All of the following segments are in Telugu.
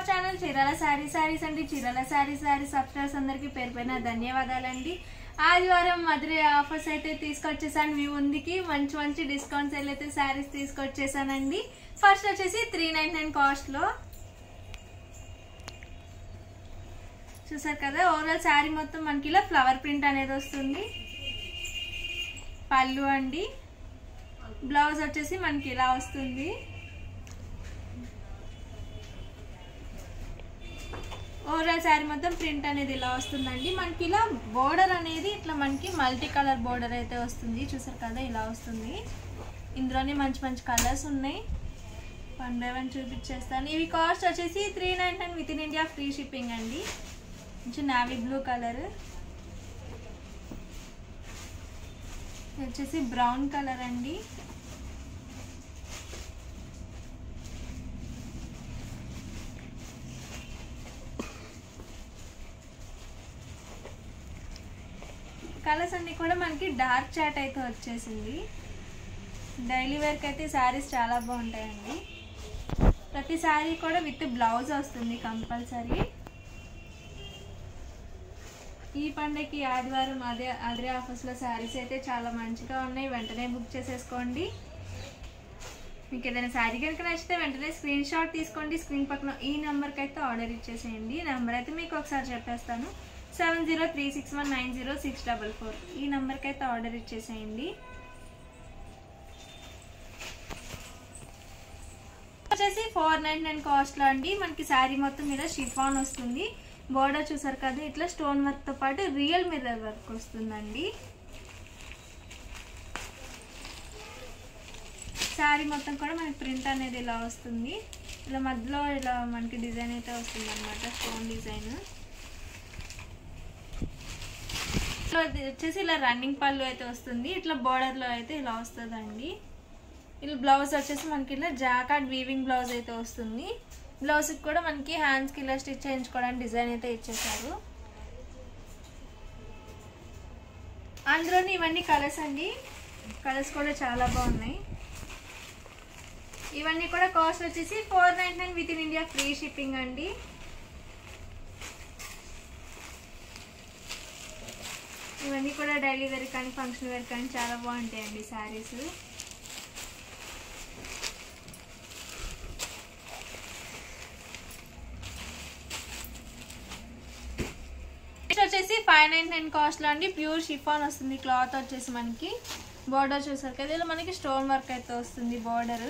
ఛానల్ చీరాల సారీస్ అండి. చీరాల సారీ సబ్స్క్రైబర్స్ అందరికీ పేరు పైన ధన్యవాదాలండి. ఆదివారం మధురై ఆఫర్స్ అయితే తీసుకొచ్చేసాను మీ ముందుకి. మంచి డిస్కౌంట్స్ అయితే సారీస్ తీసుకొచ్చేసానండి. ఫస్ట్ వచ్చేసి 399 కాస్ట్ లో చూసారు కదా. ఓవరాల్ శారీ మొత్తం మనకి ఇలా ఫ్లవర్ ప్రింట్ అనేది వస్తుంది. పళ్ళు అండి, బ్లౌజ్ వచ్చేసి మనకి ఇలా వస్తుంది. ఓవరాల్ శారీ మొత్తం ప్రింట్ అనేది ఇలా వస్తుందండి. మనకి ఇలా బోర్డర్ అనేది ఇట్లా మనకి మల్టీ కలర్ బోర్డర్ అయితే వస్తుంది. చూసారు కదా, ఇలా వస్తుంది. ఇందులోనే మంచి కలర్స్ ఉన్నాయి. 1 by 1 చూపించేస్తాను. ఇవి కాస్ట్ వచ్చేసి 399 with in India free shipping అండి. కొంచెం నావీ బ్లూ కలర్, వచ్చేసి బ్రౌన్ కలర్ అండి. కలర్స్ అన్ని కూడా మనకి డార్క్ చాట్ అయితే వచ్చేసింది. డైలీ వేర్కి అయితే శారీస్ చాలా బాగుంటాయండి. ప్రతి శారీ కూడా విత్ బ్లౌజ్ వస్తుంది కంపల్సరీ. ఈ పండగకి ఆదివారం అదే ఆఫర్స్లో శారీస్ అయితే చాలా మంచిగా ఉన్నాయి. వెంటనే బుక్ చేసేసుకోండి. మీకు ఏదైనా శారీ కనుక నచ్చితే వెంటనే స్క్రీన్ షాట్ తీసుకోండి. స్క్రీన్ పక్కన ఈ నెంబర్కి అయితే ఆర్డర్ ఇచ్చేసేయండి. నెంబర్ అయితే మీకు ఒకసారి చెప్పేస్తాను, 7036190644. ఈ నెంబర్కి అయితే ఆర్డర్ ఇచ్చేసేయండి. వచ్చేసి 499 కాస్ట్లో అండి. మనకి శారీ మొత్తం మీద షిఫాన్ వస్తుంది. బోర్డర్ చూసారు కదా, ఇట్లా స్టోన్ వర్క్తో పాటు రియల్ మిర్రర్ వర్క్ వస్తుందండి. శారీ మొత్తం కూడా మనకి ప్రింట్ అనేది ఇలా వస్తుంది. ఇలా మధ్యలో ఇలా మనకి డిజైన్ అయితే వస్తుంది అనమాట, స్టోన్ డిజైన్. వచ్చేసి ఇలా రన్నింగ్ పళ్ళు అయితే వస్తుంది. ఇట్లా బోర్డర్లో అయితే ఇలా వస్తుందండి. ఇలా బ్లౌజ్ వచ్చేసి మనకి ఇలా జాకార్డ్ వీవింగ్ బ్లౌజ్ అయితే వస్తుంది. బ్లౌజ్కి కూడా మనకి హ్యాండ్స్కి ఇలా స్టిచ్ చేయించుకోవడానికి డిజైన్ అయితే ఇచ్చేసారు. అందులోని ఇవన్నీ కలర్స్ అండి. కలర్స్ కూడా చాలా బాగున్నాయి. ఇవన్నీ కూడా కాస్ట్ వచ్చేసి 499 with in India free shipping అండి. ఇవన్నీ కూడా డైలీ వేర్ కానీ ఫంక్షన్ వేర్ కానీ చాలా బాగుంటాయండి శారీస్. వచ్చేసి 599 కాస్ట్లో అండి. ప్యూర్ షిఫాన్ వస్తుంది. క్లాత్ వచ్చేసి మనకి బోర్డర్ చూసారు కదా, ఇలా మనకి స్టోన్ వర్క్ అయితే వస్తుంది బోర్డర్.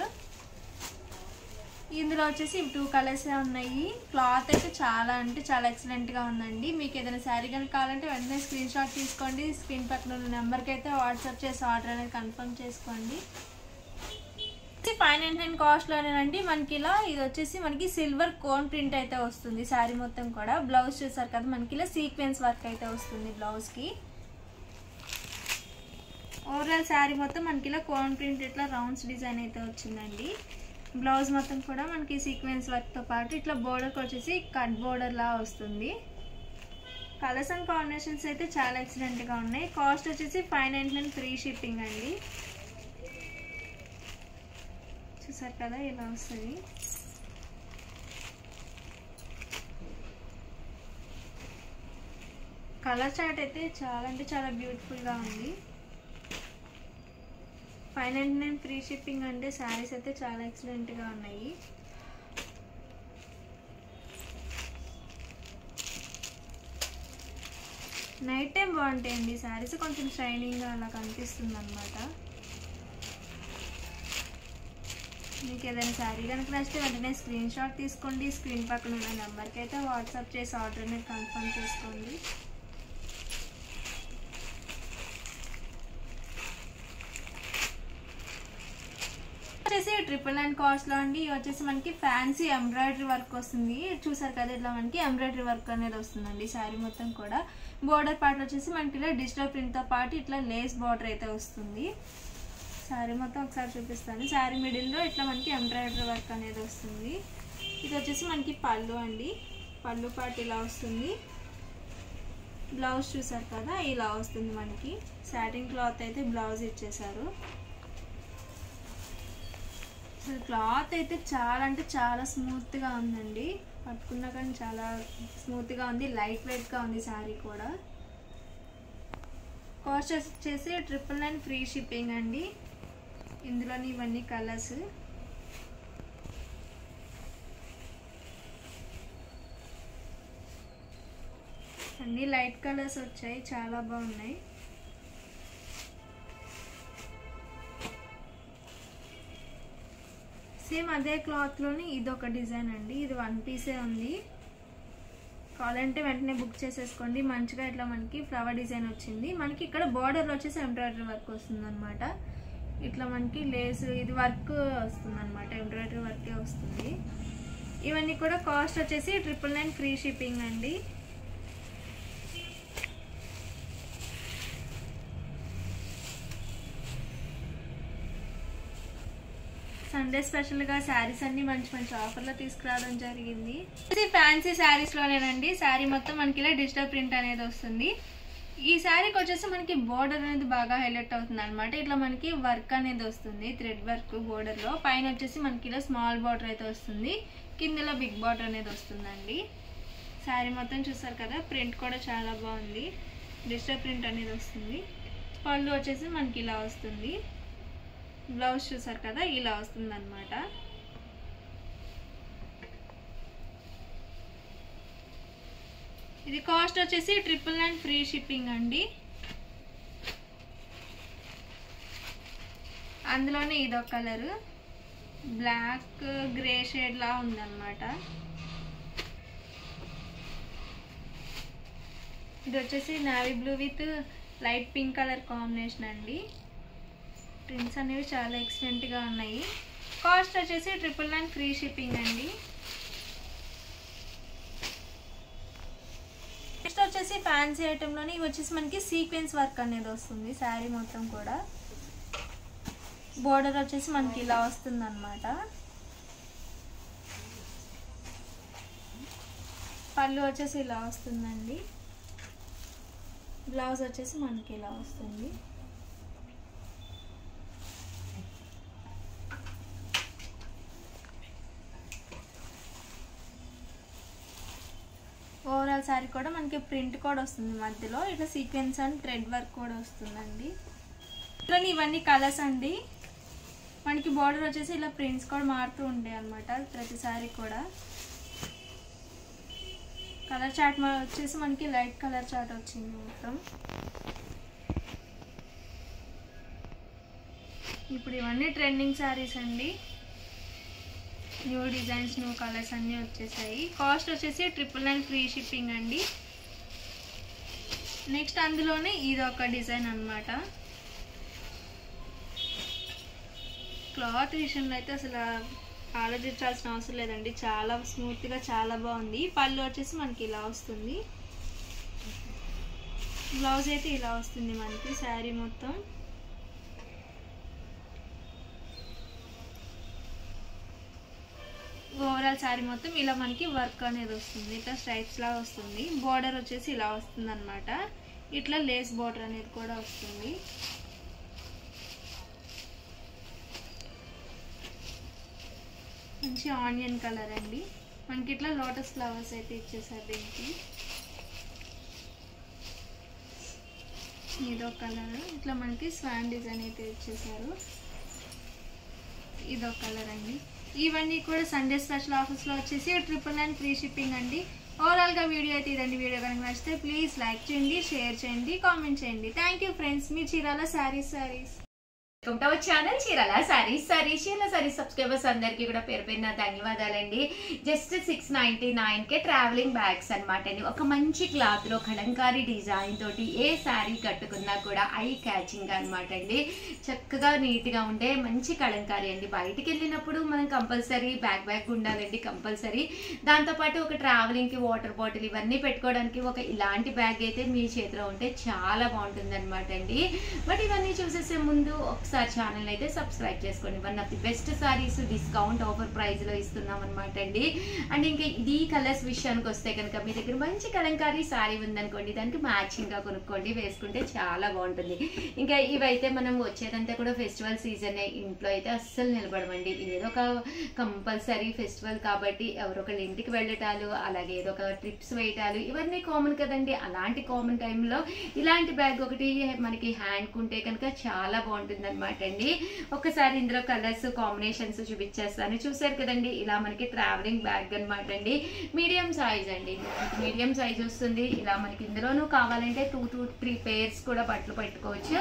ఇందులో వచ్చేసి 2 కలర్స్ ఉన్నాయి. క్లాత్ అయితే చాలా అంటే చాలా ఎక్సలెంట్గా ఉందండి. మీకు ఏదైనా శారీ కనుక కావాలంటే వెంటనే స్క్రీన్ షాట్ తీసుకోండి. స్క్రీన్ పక్కన ఉన్న నెంబర్కి అయితే వాట్సాప్ చేసి ఆర్డర్ అనేది కన్ఫర్మ్ చేసుకోండి. 599 కాస్ట్లోనేనండి. మనకి ఇలా ఇది వచ్చేసి మనకి సిల్వర్ కోన్ ప్రింట్ అయితే వస్తుంది శారీ మొత్తం కూడా. బ్లౌజ్ చూసారు కదా, మనకి ఇలా సీక్వెన్స్ వర్క్ అయితే వస్తుంది బ్లౌజ్కి. ఓవరాల్ శారీ మొత్తం మనకి ఇలా కోన్ ప్రింట్ ఇట్లా రౌండ్స్ డిజైన్ అయితే వచ్చిందండి. బ్లౌజ్ మొత్తం కూడా మనకి సీక్వెన్స్ వర్క్తో పాటు ఇట్లా బోర్డర్కి వచ్చేసి కట్ బోర్డర్ లా వస్తుంది. కలర్స్ అండ్ కాంబినేషన్స్ అయితే చాలా ఎక్సలెంట్గా ఉన్నాయి. కాస్ట్ వచ్చేసి 599 ఫ్రీ షిప్పింగ్ అండి. చూసారు కదా, ఇలా వస్తుంది. కలర్ చార్ట్ అయితే చాలా అంటే చాలా బ్యూటిఫుల్గా ఉంది. 599 ఫ్రీ షిప్పింగ్ అంటే శారీస్ అయితే చాలా ఎక్సలెంట్గా ఉన్నాయి. నైట్ టైం బాగుంటాయండి శారీస్, కొంచెం షైనింగ్గా అలా కనిపిస్తుంది అనమాట. మీకు ఏదైనా శారీ కనుక నచ్చితే వెంటనే స్క్రీన్ షాట్ తీసుకోండి. స్క్రీన్ పక్కన ఉన్న నెంబర్కి అయితే వాట్సాప్ చేసి ఆర్డర్ అనేది కన్ఫర్మ్ చేసుకోండి. వచ్చేసి 999 కాస్ట్లో అండి. ఇవి వచ్చేసి మనకి ఫ్యాన్సీ ఎంబ్రాయిడరీ వర్క్ వస్తుంది. చూసారు కదా, ఇట్లా మనకి ఎంబ్రాయిడరీ వర్క్ అనేది వస్తుందండి శారీ మొత్తం కూడా. బోర్డర్ పార్ట్ వచ్చేసి మనకి ఇలా డిజిటల్ ప్రింట్తో పాటు ఇట్లా లేస్ బార్డర్ అయితే వస్తుంది. శారీ మొత్తం ఒకసారి చూపిస్తాను. శారీ మిడిల్లో ఇట్లా మనకి ఎంబ్రాయిడరీ వర్క్ అనేది వస్తుంది. ఇది వచ్చేసి మనకి పళ్ళు అండి. పళ్ళు పార్ట్ ఇలా వస్తుంది. బ్లౌజ్ చూసారు కదా, ఇలా వస్తుంది మనకి. సాటిన్ క్లాత్ అయితే బ్లౌజ్ ఇచ్చేసారు. అసలు క్లాత్ అయితే చాలా అంటే చాలా స్మూత్గా ఉందండి. పట్టుకున్నా కానీ చాలా స్మూత్గా ఉంది, లైట్ వెయిట్గా ఉంది శారీ కూడా. కాస్ట్ వచ్చేసి 999 ఫ్రీ షిప్పింగ్ అండి. ఇందులోని ఇవన్నీ కలర్స్. అన్నీ లైట్ కలర్స్ వచ్చాయి, చాలా బాగున్నాయి. సేమ్ అదే క్లాత్లోని ఇదొక డిజైన్ అండి. ఇది 1 పీసే ఉంది. కావాలంటే వెంటనే బుక్ చేసేసుకోండి. మంచిగా ఇట్లా మనకి ఫ్లవర్ డిజైన్ వచ్చింది. మనకి ఇక్కడ బార్డర్లో వచ్చేసి ఎంబ్రాయిడరీ వర్క్ వస్తుంది అనమాట. ఇట్లా మనకి లేస్ ఇది వర్క్ వస్తుంది అనమాట, ఎంబ్రాయిడరీ వర్కే వస్తుంది. ఇవన్నీ కూడా కాస్ట్ వచ్చేసి 999 ఫ్రీ షిప్పింగ్ అండి. సండే స్పెషల్గా శారీస్ అన్ని మంచి మంచి ఆఫర్లో తీసుకురావడం జరిగింది. ఇది ఫ్యాన్సీ శారీస్లోనేనండి. శారీ మొత్తం మనకి ఇలా డిజిటల్ ప్రింట్ అనేది వస్తుంది. ఈ శారీకి వచ్చేసి మనకి బోర్డర్ అనేది బాగా హైలైట్ అవుతుంది అనమాట. ఇట్లా మనకి వర్క్ అనేది వస్తుంది, థ్రెడ్ వర్క్ బోర్డర్లో. పైన వచ్చేసి మనకి ఇలా స్మాల్ బార్డర్ అయితే వస్తుంది, కిందలో బిగ్ బార్డర్ అనేది వస్తుందండి. శారీ మొత్తం చూసారు కదా, ప్రింట్ కూడా చాలా బాగుంది, డిజిటల్ ప్రింట్ అనేది వస్తుంది. పళ్ళు వచ్చేసి మనకి ఇలా వస్తుంది. బ్లౌజ్ చూసారు కదా, ఇలా వస్తుంది అనమాట. ఇది కాస్ట్ వచ్చేసి 999 ఫ్రీ షిప్పింగ్ అండి. అందులోనే ఇదొక కలర్, బ్లాక్ గ్రే షేడ్ లా ఉందన్నమాట. ఇది వచ్చేసి navy blue with light pink colour combination అండి. ప్రింట్స్ అనేవి చాలా ఎక్సలెంట్గా ఉన్నాయి. కాస్ట్ వచ్చేసి 999 ఫ్రీ షిప్పింగ్ అండి. నెక్స్ట్ వచ్చేసి ఫ్యాన్సీ ఐటెంలోని ఇవి వచ్చేసి మనకి సీక్వెన్స్ వర్క్ అనేది వస్తుంది శారీ మొత్తం కూడా. బోర్డర్ వచ్చేసి మనకి ఇలా వస్తుంది అనమాట. పళ్ళు వచ్చేసి ఇలా వస్తుందండి. బ్లౌజ్ వచ్చేసి మనకి ఇలా వస్తుంది. ఓవరాల్ శారీ కూడా మనకి ప్రింట్ కూడా వస్తుంది, మధ్యలో ఇట్లా సీక్వెన్స్ అండ్ థ్రెడ్ వర్క్ కూడా వస్తుందండి. ఇట్లా ఇవన్నీ కలర్స్ అండి. మనకి బార్డర్ వచ్చేసి ఇలా ప్రింట్స్ కూడా మారుతూ ఉంటాయి అన్నమాట ప్రతిసారి కూడా. కలర్ చార్ట్ వచ్చేసి మనకి లైట్ కలర్ చార్ట్ వచ్చింది మొత్తం. ఇప్పుడు ఇవన్నీ ట్రెండింగ్ శారీస్ అండి. న్యూ డిజైన్స్, న్యూ కలర్స్ అన్నీ వచ్చేసాయి. కాస్ట్ వచ్చేసి 999 ఫ్రీ షిప్పింగ్ అండి. నెక్స్ట్ అందులోనే ఇది ఒక డిజైన్ అనమాట. క్లాత్ విషయంలో అయితే అసలు ఆలోచించాల్సిన అవసరం లేదండి, చాలా స్మూత్గా చాలా బాగుంది. పళ్ళు వచ్చేసి మనకి ఇలా వస్తుంది. బ్లౌజ్ అయితే ఇలా వస్తుంది మనకి శారీ మొత్తం. ఓవరాల్ శారీ మొత్తం ఇలా మనకి వర్క్ అనేది వస్తుంది, ఇట్లా స్ట్రైప్స్ లా వస్తుంది. బార్డర్ వచ్చేసి ఇలా వస్తుంది అనమాట. ఇట్లా లేస్ బార్డర్ అనేది కూడా వస్తుంది. మంచి ఆనియన్ కలర్ అండి. మనకి ఇట్లా లోటస్ ఫ్లవర్స్ అయితే ఇచ్చేసారు దీనికి. ఇదో కలర్, ఇట్లా మనకి స్వాన్ డిజైన్ అయితే ఇచ్చేసారు. ఇదో కలర్ అండి. ఇవన్నీ కూడా సండే స్పెషల్ ఆఫర్స్లో వచ్చేసి 999 ఫ్రీ షిప్పింగ్ అండి. ఓవరాల్గా వీడియో అయితే ఇదండి. వీడియో కనుక నచ్చితే ప్లీజ్ లైక్ చేయండి, షేర్ చేయండి, కామెంట్ చేయండి. Thank you friends. Me Chirala saris. Welcome to our channel Chirala saris. Chirala saris subscribers అందరికీ కూడా పేరు పేరున ధన్యవాదాలండి. జస్ట్ 699కే ట్రావెలింగ్ బ్యాగ్స్ అనమాట అండి. ఒక మంచి క్లాత్ లో కలంకారీ డిజైన్ తోటి ఏ శారీ కట్టుకున్నా కూడా ఐ క్యాచింగ్ అనమాట అండి. చక్కగా నీట్ గా ఉండే మంచి కలంకారీ అండి. బయటికి వెళ్ళినప్పుడు మనం కంపల్సరీ బ్యాగ్ ఉండాలండి, కంపల్సరీ. దాంతోపాటు ఒక ట్రావెలింగ్ కి వాటర్ బాటిల్ ఇవన్నీ పెట్టుకోవడానికి ఒక ఇలాంటి బ్యాగ్ అయితే మీ చేతిలో ఉంటే చాలా బాగుంటుంది అనమాట అండి. బట్ ఇవన్నీ చూసేసే ముందు ఒకసారి ఛానల్ అయితే సబ్స్క్రైబ్ చేసుకోండి. One of the best saris discount offer price లో ఇస్తున్నాం అనమాట అండి. అండ్ ఇంకా ఇది కలర్స్ విషయానికి వస్తే కనుక మీ దగ్గర మంచి కలంకారీ సారీ ఉందనుకోండి, దానికి మ్యాచింగ్ గా కొనుక్కోండి, వేసుకుంటే చాలా బాగుంటుంది. ఇంకా ఇవైతే మనం వచ్చేదంతా కూడా ఫెస్టివల్ సీజన్, ఇంట్లో అయితే అస్సలు నిలబడమండి. ఏదో ఒక కంపల్సరీ ఫెస్టివల్ కాబట్టి ఎవరొకళ్ళ ఇంటికి వెళ్ళటాలు, అలాగే ఏదో ఒక ట్రిప్స్ వేయటాలు, ఇవన్నీ కామన్ కదండి. అలాంటి కామన్ టైంలో ఇలాంటి బ్యాగ్ ఒకటి మనకి హ్యాండ్ కుంటే కనుక చాలా బాగుంటుంది అనమాట అండి. ఒకసారి ఇందులో కలర్స్ కాంబినేషన్స్ చూపించేస్తాను. చూసారు కదండి, ఇలా మనకి ట్రావెలింగ్ బ్యాగ్ అనమాట అండి. మీడియం సైజ్ అండి, మీడియం సైజ్ వస్తుంది. ఇలా మనకి ఇందులోనూ కావాలంటే 2 to 3 పేర్స్ కూడా బట్టలు పెట్టుకోవచ్చు.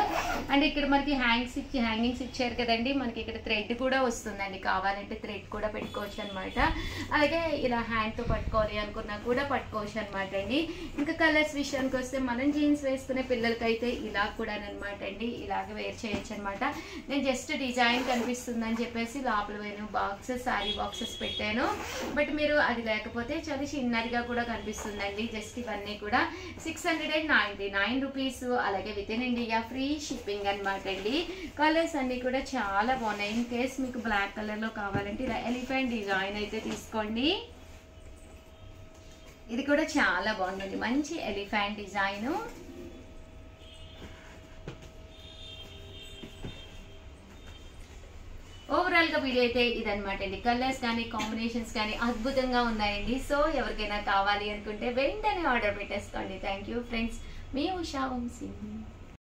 అండ్ ఇక్కడ మనకి హ్యాంగింగ్స్ ఇచ్చారు కదండి, మనకి ఇక్కడ థ్రెడ్ కూడా వస్తుందండి, కావాలంటే థ్రెడ్ కూడా పెట్టుకోవచ్చు అనమాట. అలాగే ఇలా హ్యాండ్ తో పట్టుకోవాలి అనుకున్నా కూడా పట్టుకోవచ్చు అనమాట అండి. ఇంకా కలర్స్ విషయానికి వస్తే మనం జీన్స్ వేసుకునే పిల్లలకైతే ఇలా కూడా అనమాట అండి, ఇలాగ వేర్ చేయొచ్చు అనమాట. నేను జస్ట్ డిజైన్ కనిపిస్తుందని చెప్పేసి లోపల వేను బాక్సెస్, సారీ బాక్సెస్ పెట్టాను. బట్ మీరు అది లేకపోతే చాలా చిన్నదిగా కూడా కనిపిస్తుందండి. జస్ట్ ఇవన్నీ కూడా 699 రూపీస్. అలాగే with in India free shipping అనమాట అండి. కలర్స్ అన్ని కూడా చాలా బాగున్నాయి. ఇన్ కేస్ మీకు బ్లాక్ కలర్ లో కావాలంటే ఇలా ఎలిఫెంట్ డిజైన్ అయితే తీసుకోండి. ఇది కూడా చాలా బాగుందండి, మంచి ఎలిఫెంట్ డిజైన్. ఓవరాల్ గా వీడియో అయితే ఇదనమాట అండి. కలర్స్ కానీ కాంబినేషన్స్ కానీ అద్భుతంగా ఉన్నాయండి. సో ఎవరికైనా కావాలి అనుకుంటే వెంటనే ఆర్డర్ పెట్టేసుకోండి. థ్యాంక్ యూ ఫ్రెండ్స్, మీ ఉషా వంశీ.